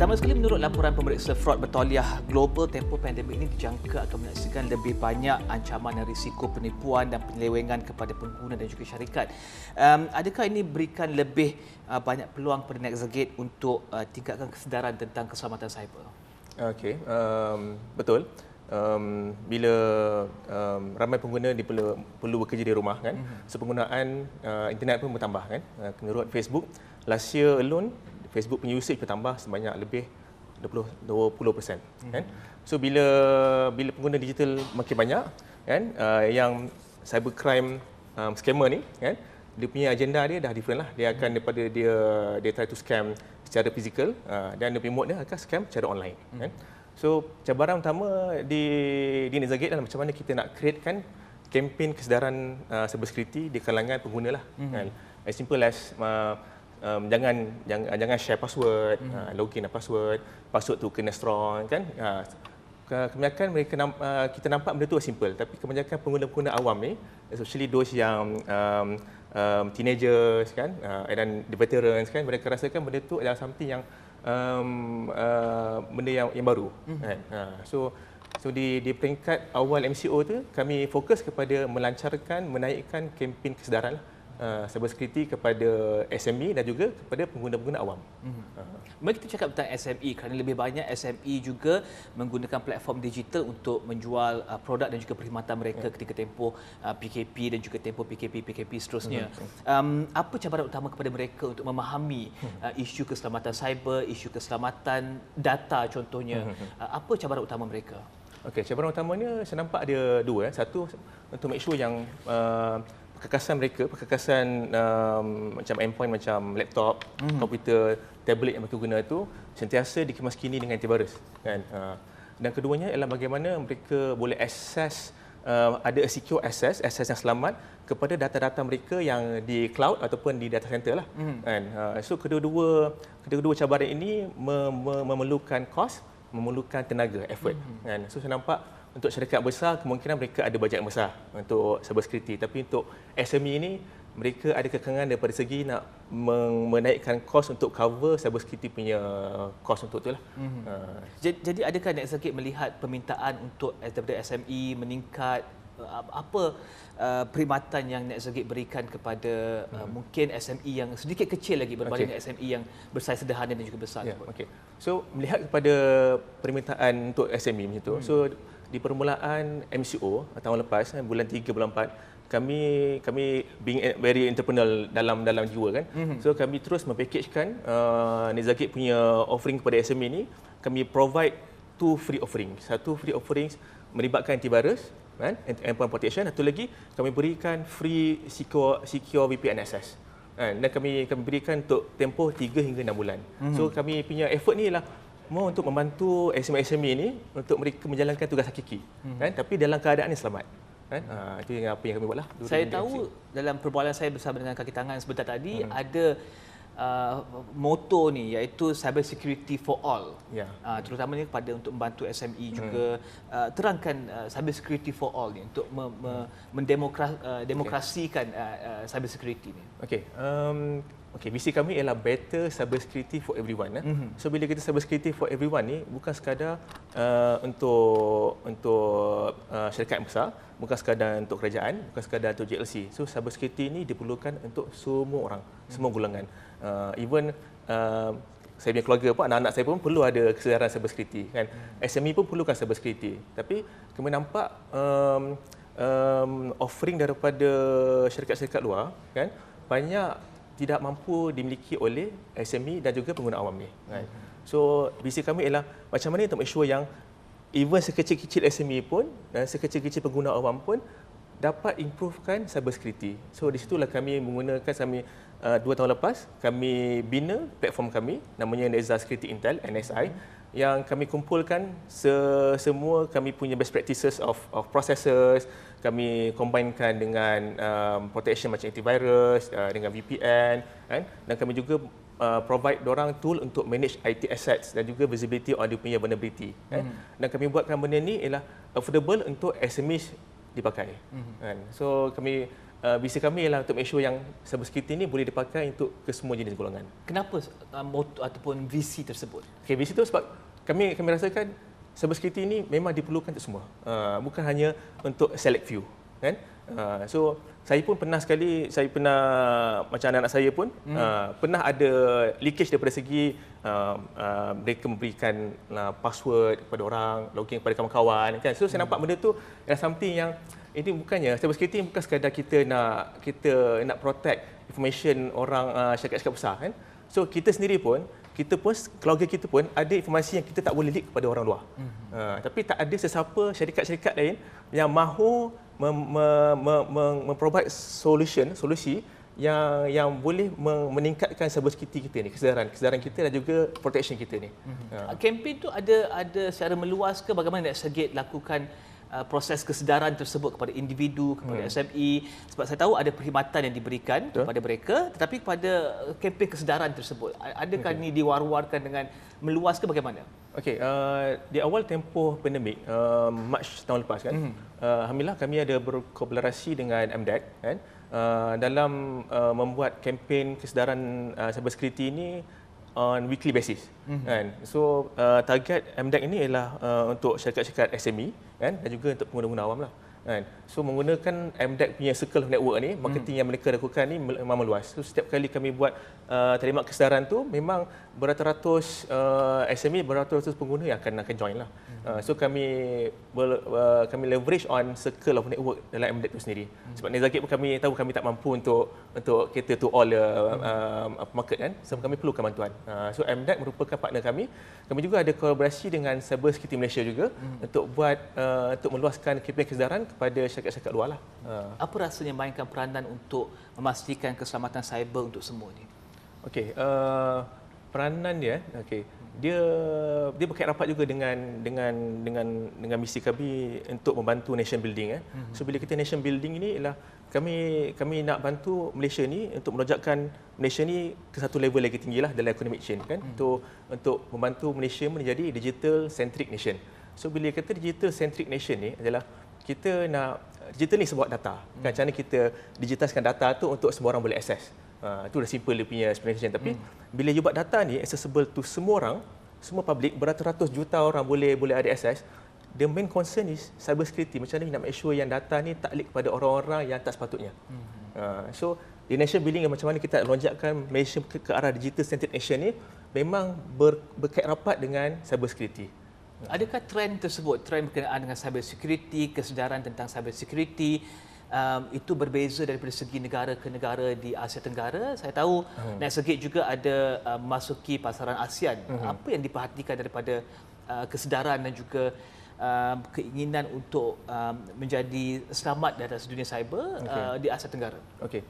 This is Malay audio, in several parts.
Pertama sekali, menurut laporan pemeriksa fraud bertauliah global, tempoh pandemik ini dijangka akan menyaksikan lebih banyak ancaman dan risiko penipuan dan penyelewengan kepada pengguna dan juga syarikat. Adakah ini berikan lebih banyak peluang kepada Nextgate untuk tingkatkan kesedaran tentang keselamatan cyber? Okey, betul. Bila ramai pengguna perlu bekerja di rumah kan, so penggunaan internet pun bertambah kan. Menurut Facebook, last year alone Facebook punya usage bertambah sebanyak lebih 20% kan. So bila pengguna digital makin banyak kan, yang cybercrime scammer ni kan, dia punya agenda dia dah different lah. Dia akan daripada dia try to scam secara fizikal, dan dia punya mode dia akan scam secara online kan. So cabaran utama di Nextgate adalah macam mana kita nak createkan kempen kesedaran cybersecurity di kalangan pengguna lah kan. As simple as jangan share password, login password tu kena strong kan. Kebanyakan kita nampak benda tu simple, tapi kebanyakan pengguna-pengguna awam ni, especially those yang teenagers kan, dan the veterans kan, mereka rasakan benda tu adalah something yang benda yang baru kan. So di peringkat awal MCO tu, kami fokus kepada menaikkan kempen kesedaran cybersecurity kepada SME dan juga kepada pengguna-pengguna awam. Mari kita cakap tentang SME, kerana lebih banyak SME juga menggunakan platform digital untuk menjual produk dan juga perkhidmatan mereka ketika tempoh PKP dan juga tempoh PKP seterusnya. Apa cabaran utama kepada mereka untuk memahami isu keselamatan cyber, isu keselamatan data contohnya? Apa cabaran utama mereka? Okey, cabaran utamanya saya nampak ada dua. Satu, untuk make sure yang perkakasan macam endpoint macam laptop, komputer, tablet yang mereka guna itu sentiasa dikemaskini dengan antivirus kan. Dan keduanya ialah bagaimana mereka boleh akses, ada secure access yang selamat kepada data-data mereka yang di cloud ataupun di data center lah kan. So kedua-dua cabaran ini memerlukan kos, memerlukan tenaga, effort kan. So saya nampak untuk syarikat besar kemungkinan mereka ada bajet besar untuk cybersecurity, tapi untuk SME ini mereka ada kekangan daripada segi nak menaikkan kos untuk cover cybersecurity punya kos untuk itulah. Jadi adakah Nextgate melihat permintaan untuk daripada SME meningkat? Apa perkhidmatan yang Nextgate berikan kepada mungkin SME yang sedikit kecil lagi berbanding dengan SME yang bersaiz sederhana dan juga besar? Okey. So melihat kepada permintaan untuk SME macam tu. So di permulaan MCO tahun lepas, bulan 3 bulan 4, kami being very entrepreneurial dalam jiwa kan. So kami terus mempackagekan Nextgate punya offering kepada SME ni. Kami provide two free offerings. Satu free offerings melibatkan antivirus kan, endpoint protection. Satu lagi kami berikan free secure VPN access. Dan kami berikan untuk tempoh 3 hingga 6 bulan. So kami punya effort ni ialah mau untuk membantu SME ni untuk mereka menjalankan tugas hakiki kan, tapi dalam keadaan yang selamat kan. Itu yang apa yang kami buatlah. Saya tahu dalam perbualan saya bersama dengan kaki tangan sebentar tadi ada moto ni, iaitu cyber security for all. Terutamanya kepada untuk membantu SME juga. Terangkan cyber security for all ni untuk mendemokrasikan cyber security ni. Okey, visi kami ialah better cyber security for everyone. So bila kita cyber security for everyone ni bukan sekadar untuk syarikat yang besar, bukan sekadar untuk kerajaan, bukan sekadar untuk JLC. So cyber security ni diperlukan untuk semua orang, semua golongan. Even saya punya keluarga pun, anak-anak saya pun perlu ada kesedaran cyber security kan. SME pun perlukan cyber security. Tapi kami nampak offering daripada syarikat-syarikat luar kan, banyak tidak mampu dimiliki oleh SME dan juga pengguna awam ni kan. So visi kami ialah macam mana untuk make sure yang even sekecil-kecil SME pun dan sekecil-kecil pengguna awam pun dapat improvekan cyber security. So di situlah kami menggunakan 2 tahun lepas kami bina platform kami namanya Nexza Security Intel, NSI, yang kami kumpulkan semua kami punya best practices of processes. Kami combinekan dengan protection macam antivirus, dengan VPN kan? Dan kami juga provide dorang tool untuk manage IT assets dan juga visibility on dia punya vulnerability kan? Dan kami buatkan benda ni ialah affordable untuk SMEs dipakai kan? So kami visi kami ialah untuk make sure yang cyber security ni boleh dipakai untuk ke semua jenis golongan. Kenapa moto ataupun visi tersebut? Okay, visi tu sebab kami rasakan cyber security ni memang diperlukan untuk semua. Bukan hanya untuk select few, kan? So saya pun pernah macam anak-anak saya pun pernah ada leakage daripada segi mereka memberikan password kepada orang, login kepada kawan-kawan, kan? So saya nampak benda tu adalah something yang ini bukannya cyber security bukan sekadar kita nak protect information orang syarikat-syarikat besar, kan? So kita sendiri pun keluarga kita pun ada informasi yang kita tak boleh leak kepada orang luar. Tapi tak ada sesiapa syarikat-syarikat lain yang mahu memprovide solusi yang boleh meningkatkan cyber security kita ni, kesedaran kita dan juga protection kita ni. Kempen tu ada secara meluas ke bagaimana NetSegate lakukan proses kesedaran tersebut kepada individu, kepada SME, sebab saya tahu ada perkhidmatan yang diberikan kepada mereka, tetapi kepada kempen kesedaran tersebut adakah ini diwar-warkan dengan meluas ke bagaimana? Okey, di awal tempoh pandemik Mac tahun lepas, kan, alhamdulillah kami ada berkolaborasi dengan MDEC, kan, dalam membuat kempen kesedaran cyber security ini on weekly basis, kan. So target MDEC ini ialah untuk syarikat-syarikat SME, kan, dan juga untuk pengguna-pengguna awam lah, kan. So menggunakan MDEC punya circle of network ni, marketing yang mereka lakukan ni memang meluas. So setiap kali kami buat talimat kesedaran tu, memang beratus-ratus SME, beratus-ratus pengguna yang akan join lah. So kami leverage on circle of network dalam MDEC tu sendiri. Sebab NetSegate pun kami tahu kami tak mampu untuk cater to all the market, kan. So kami perlukan bantuan. So MDEC merupakan partner kami. Kami juga ada kolaborasi dengan Cyber Security Malaysia juga untuk meluaskan kempen kesedaran kepada syarikat-syarikat luar lah. Apa rasanya mainkan peranan untuk memastikan keselamatan cyber untuk semua ni? Okey, peranan dia, dia berkait rapat juga dengan misi kami untuk membantu nation building, kan. So bila kita nation building ini ialah kami nak bantu Malaysia ni untuk melonjakkan Malaysia ni ke satu level lagi tinggi lah dalam economic change, kan, untuk membantu Malaysia menjadi digital centric nation. So bila kata digital centric nation ni adalah kita nak digital ni sebab data, kan, macam mana kita digitalkan data tu untuk semua orang boleh akses. Itu dah simple dia punya explanation. Tapi bila you buat data ni accessible to semua orang, semua public, beratus-ratus juta orang boleh ada akses, the main concern is cyber security. Macam mana nak make sure yang data ni tak leak kepada orang-orang yang tak sepatutnya. So di nation building, macam mana kita lonjakkan Malaysia ke arah digital centric nation ni memang berkait rapat dengan cyber security. Adakah trend tersebut, trend berkenaan dengan cyber security, kesedaran tentang cyber security, itu berbeza daripada segi negara ke negara di Asia Tenggara? Saya tahu NetSegate juga ada memasuki pasaran ASEAN. Apa yang diperhatikan daripada kesedaran dan juga keinginan untuk menjadi selamat di atas dunia cyber di Asia Tenggara? Okey.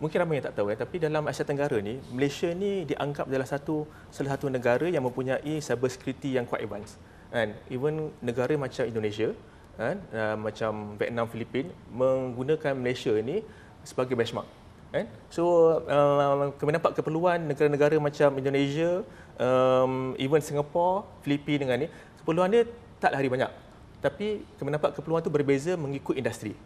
Mungkin ramai yang tak tahu, tapi dalam Asia Tenggara ni, Malaysia ni dianggap adalah salah satu negara yang mempunyai cyber security yang quite advanced. And even negara macam Indonesia, kan, macam Vietnam, Filipina menggunakan Malaysia ni sebagai benchmark, kan. So kami nampak keperluan negara-negara macam Indonesia, even Singapore, Filipina dengan ni, keperluan dia tak lari banyak. Tapi kami nampak keperluan tu berbeza mengikut industri.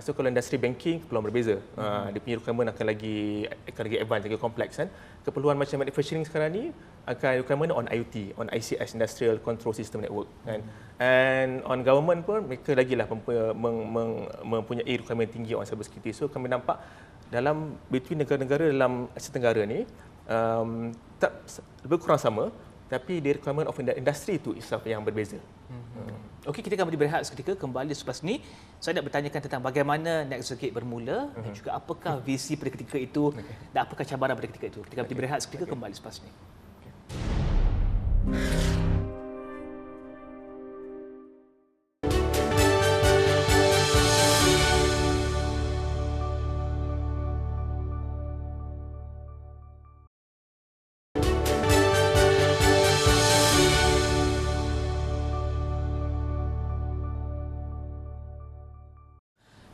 So kalau industri banking, keperluan berbeza. Dia punya requirement akan lagi advance, lagi kompleks, kan. Keperluan macam manufacturing sekarang ni akan requirement on IoT, on ICS, Industrial Control System Network, kan. And on government pun mereka lagilah mempunyai requirement tinggi on cyber security. So kami nampak dalam between negara-negara dalam Asia Tenggara ni tak lebih kurang sama, tapi the requirement of industry itu itself yang berbeza. Okey, kita akan berehat seketika, kembali selepas ini. Saya nak bertanyakan tentang bagaimana NetSegate bermula dan juga apakah visi pada ketika itu dan apakah cabaran pada ketika itu. Kita akan berehat seketika, kembali selepas ini.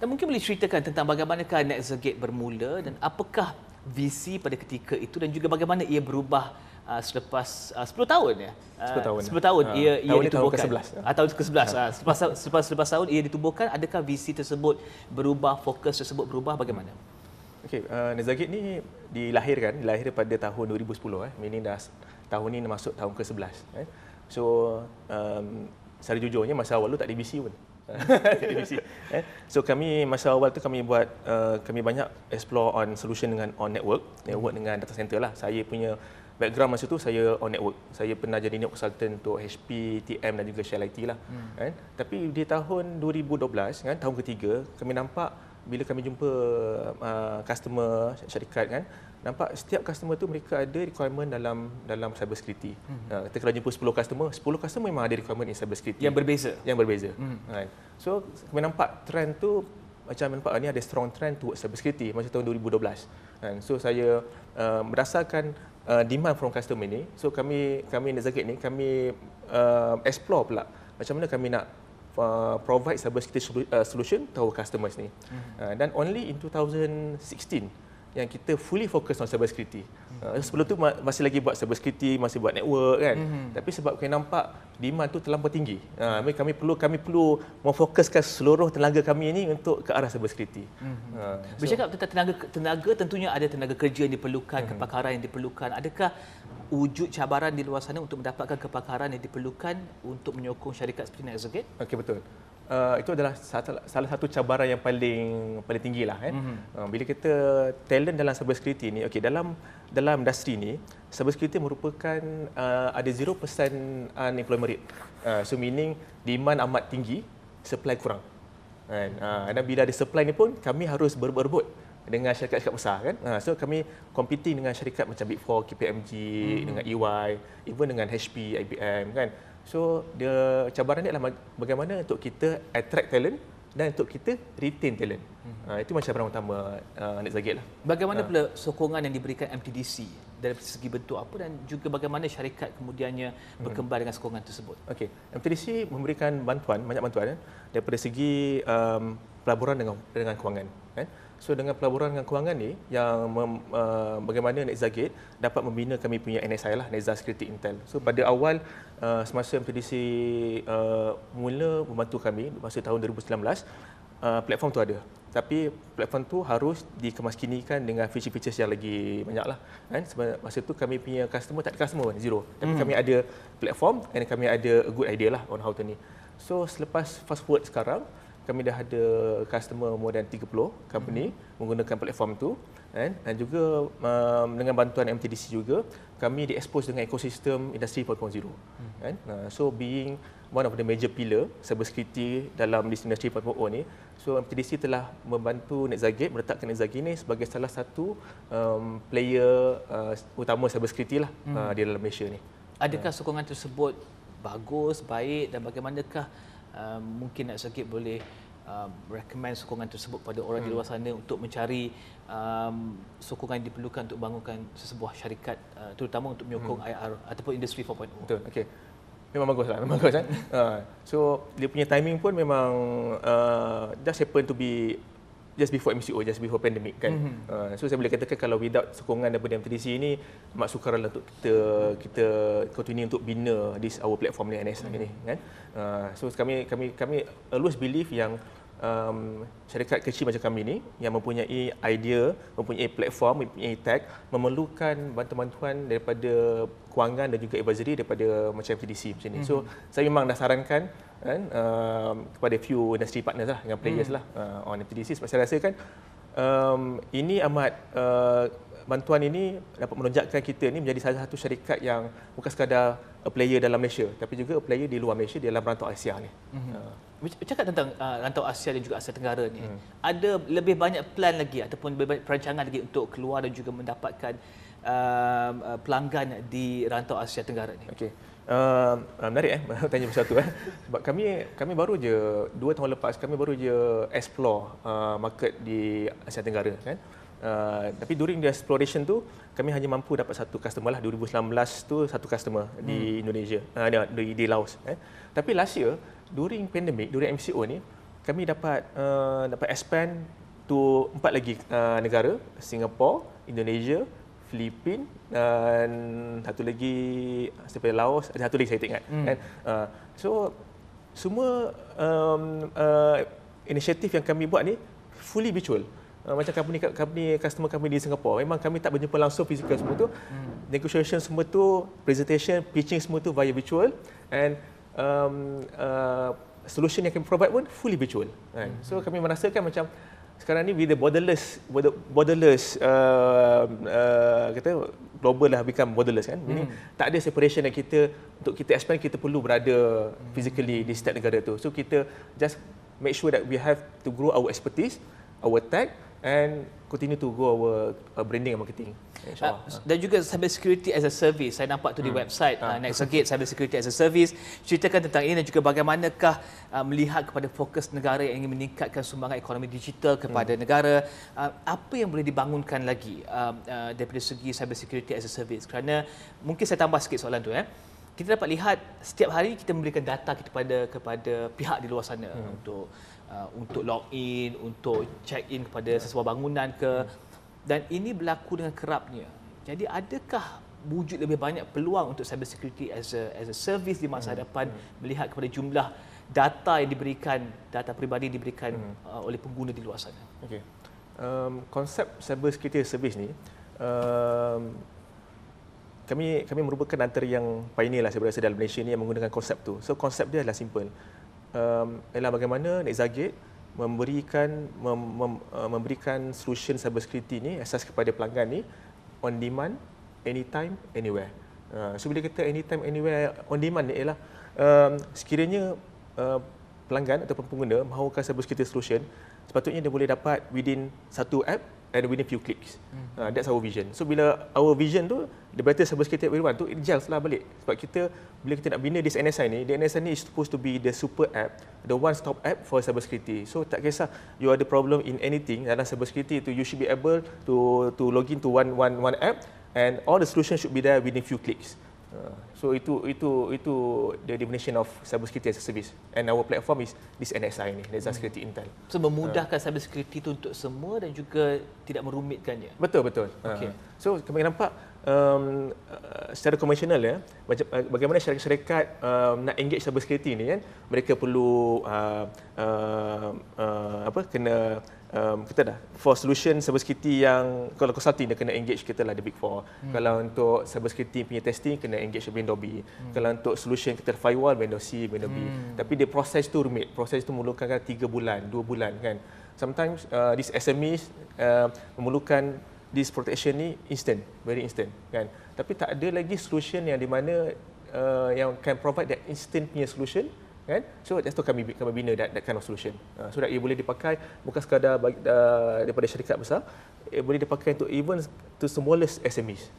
Dan mungkin boleh ceritakan tentang bagaimanakah NetSegate bermula dan apakah visi pada ketika itu dan juga bagaimana ia berubah selepas 10 tahun ya. 10 tahun. 10 tahun ia tahun ni tahun ditubuhkan. ke-11. Tahun ke-11. Selepas tahun ia ditubuhkan, adakah visi tersebut berubah, fokus tersebut berubah, bagaimana? Okey, Nezagate ni dilahirkan pada tahun 2010 meaning dah tahun ni masuk tahun ke-11 So secara jujurnya masa awal tu tak ada visi pun. Tak ada visi. So kami masa awal tu kami buat kami banyak explore on solution on network dengan data center lah. Saya punya background masa tu saya on network. Saya pernah jadi network consultant untuk HP, TM dan juga Shell IT lah. Tapi di tahun 2012 tahun ketiga kami nampak bila kami jumpa customer syarikat nampak setiap customer tu mereka ada requirement dalam cyber security. Kita kalau jumpa 10 customer memang ada requirement in cyber security Yang berbeza. So kami nampak trend tu macam nampak ni ada strong trend towards cyber security masa tahun 2012. So saya berdasarkan demand from customer ni, so kami Nezagate ni kami explore pula macam mana kami nak provide cyber security solution to our customers ni. Dan only in 2016 yang kita fully fokus on cyber security. Sebelum tu masih lagi buat cyber security, masih buat network kan. Tapi sebab kami nampak demand tu terlampau tinggi. Kami perlu memfokuskan seluruh tenaga kami ni untuk ke arah cyber security. Bercakap tentang tenaga, tentunya ada tenaga kerja yang diperlukan, kepakaran yang diperlukan. Adakah wujud cabaran di luar sana untuk mendapatkan kepakaran yang diperlukan untuk menyokong syarikat seperti Nezagate? Okey, betul. Itu adalah salah satu cabaran yang paling tinggi lah bila kita talent dalam cyber security ni, okey, dalam industri ni cyber security merupakan ada 0% unemployment rate. So meaning demand amat tinggi, supply kurang. Dan bila ada supply ni pun kami harus berebut dengan syarikat-syarikat besar kan. So kami competing dengan syarikat macam Big Four, KPMG, dengan EY, even dengan HP, IBM kan. So cabaran dia adalah bagaimana untuk kita attract talent dan untuk kita retain talent. Itu macam cabaran utama Nezagate lah. Bagaimana pula sokongan yang diberikan MTDC dari segi bentuk apa dan juga bagaimana syarikat kemudiannya berkembang dengan sokongan tersebut? Okey, MTDC memberikan banyak bantuan daripada segi pelaburan dengan kewangan kan. So dengan pelaburan dengan kewangan ni yang bagaimana Nezagate dapat membina kami punya NSI lah, Neza Security Intel. So pada awal semasa MTDC mula membantu kami masa tahun 2019, platform tu ada. Tapi platform tu harus dikemaskinikan dengan feature-features yang lagi banyak lah kan. Sebab masa tu kami punya customer tak ada customer pun, zero. Tapi kami ada platform dan kami ada a good idea lah on how to ni. So selepas fast forward sekarang, kami dah ada customer more than 30 company menggunakan platform tu dan juga dengan bantuan MTDC juga kami di-expose dengan ekosistem industri 4.0 kan. So being one of the major pillar cyber security dalam this industry 4.0 ni, so MTDC telah membantu Nezagate meletakkan Nezagate ni sebagai salah satu player utama cyber security lah di dalam Malaysia ni. Adakah sokongan tersebut bagus, baik dan bagaimanakah mungkin Nezagate boleh recommend sokongan tersebut pada orang di luar sana untuk mencari sokongan yang diperlukan untuk bangunkan sesebuah syarikat terutama untuk menyokong IR ataupun industri 4.0? Betul, okey. Memang bagus lah, memang bagus kan. So dia punya timing pun memang just happen to be just before MCO, just before pandemic kan. So saya boleh katakan kalau without sokongan daripada MTDC ini amat sukar lah untuk kita continue untuk bina this our platform ni NS ni kan. So kami always believe yang syarikat kecil macam kami ni yang mempunyai idea, mempunyai platform, mempunyai tech, memerlukan bantuan-bantuan daripada kewangan dan juga advisory daripada macam MTDC macam ni. So saya memang dah sarankan kan kepada few industry partners lah dengan players lah on MTDC sebab saya rasa kan ini amat bantuan ini dapat menonjakkan kita ni menjadi salah satu syarikat yang bukan sekadar a player dalam Malaysia tapi juga a player di luar Malaysia dalam rantau Asia ni. Bercakap tentang rantau Asia dan juga Asia Tenggara ni, ada lebih banyak plan lagi ataupun lebih banyak perancangan lagi untuk keluar dan juga mendapatkan pelanggan di rantau Asia Tenggara ni? Okey. Menarik tanya satu sebab kami baru je 2 tahun lepas kami baru je explore market di Asia Tenggara kan. Tapi during the exploration tu kami hanya mampu dapat satu customer lah. 2019 tu satu customer di Indonesia, di Laos. Tapi last year during pandemic, during MCO ni kami dapat expand to 4 lagi negara, Singapore, Indonesia, Filipina dan satu lagi daripada Laos, ada satu lagi saya tak ingat. Kan? So semua inisiatif yang kami buat ni fully virtual. Macam company customer kami di Singapura, memang kami tak berjumpa langsung fizikal semua tu. Negotiation semua tu, presentation, pitching semua tu via virtual, and solution yang kami provide pun fully virtual. Kan? So kami merasakan macam sekarang ni with the borderless kata global lah, become borderless kan. Meaning tak ada separation yang kita untuk kita expand, kita perlu berada physically di setiap negara tu. So kita just make sure that we have to grow our expertise, our tech, and continue to grow our branding and marketing. Dan juga cyber security as a service. Saya nampak tu di website Nexagate, cyber security as a service. Ceritakan tentang ini dan juga bagaimanakah melihat kepada fokus negara yang ingin meningkatkan sumbangan ekonomi digital kepada negara. Apa yang boleh dibangunkan lagi daripada segi cyber security as a service? Kerana mungkin saya tambah sikit soalan tu. Kita dapat lihat setiap hari kita memberikan data kita kepada pihak di luar sana untuk login, untuk check in kepada sesebuah bangunan ke. Dan ini berlaku dengan kerapnya. Jadi adakah wujud lebih banyak peluang untuk cyber security as a service di masa hadapan, melihat kepada jumlah data yang diberikan, data peribadi yang diberikan oleh pengguna di luar sana? Okey. Konsep cyber security as a service ni kami merupakan antara yang pioneer lah saya rasa dalam Malaysia ni yang menggunakan konsep tu. So konsep dia adalah simple. Ialah bagaimana Nexagate memberikan solution cyber security ni asas kepada pelanggan ni on demand, anytime, anywhere. So bila kita anytime, anywhere, on demand ni ialah sekiranya pelanggan ataupun pengguna mahukan cyber security solution, sepatutnya dia boleh dapat within satu app and within few clicks. That's our vision. So bila our vision tu, the better cyber security everyone tu, it gels lah balik. Sebab bila kita nak bina this NSI ni, the NSI ni is supposed to be the super app, the one-stop app for cyber security. So tak kisah you ada problem in anything dalam cyber security tu, you should be able to log in to one app, and all the solutions should be there within few clicks. So itu the definition of cyber security as a service, and our platform is this NSI ni, Nexagate Security Intel. So memudahkan cyber security itu untuk semua dan juga tidak merumitkannya. Betul. Okay. So kami nampak secara konvensional bagaimana syarikat-syarikat nak engage cyber security ni kan, mereka perlu kita dah for solution cyber security yang kalau consulting dia kena engage kita lah the Big Four. Kalau untuk cyber security punya testing kena engage vendor B. Kalau untuk solution kita firewall vendor C, vendor B. Tapi dia proses tu rumit. Proses tu memerlukan 3 bulan, 2 bulan kan. Sometimes these SMEs memerlukan this protection ni instant, very instant kan. Tapi tak ada lagi solution yang di mana yang can provide that instant punya solution kan. So that's tu kami bina that kind of solution. So that ia boleh dipakai bukan sekadar daripada syarikat besar, ia boleh dipakai untuk even to smallest SMEs.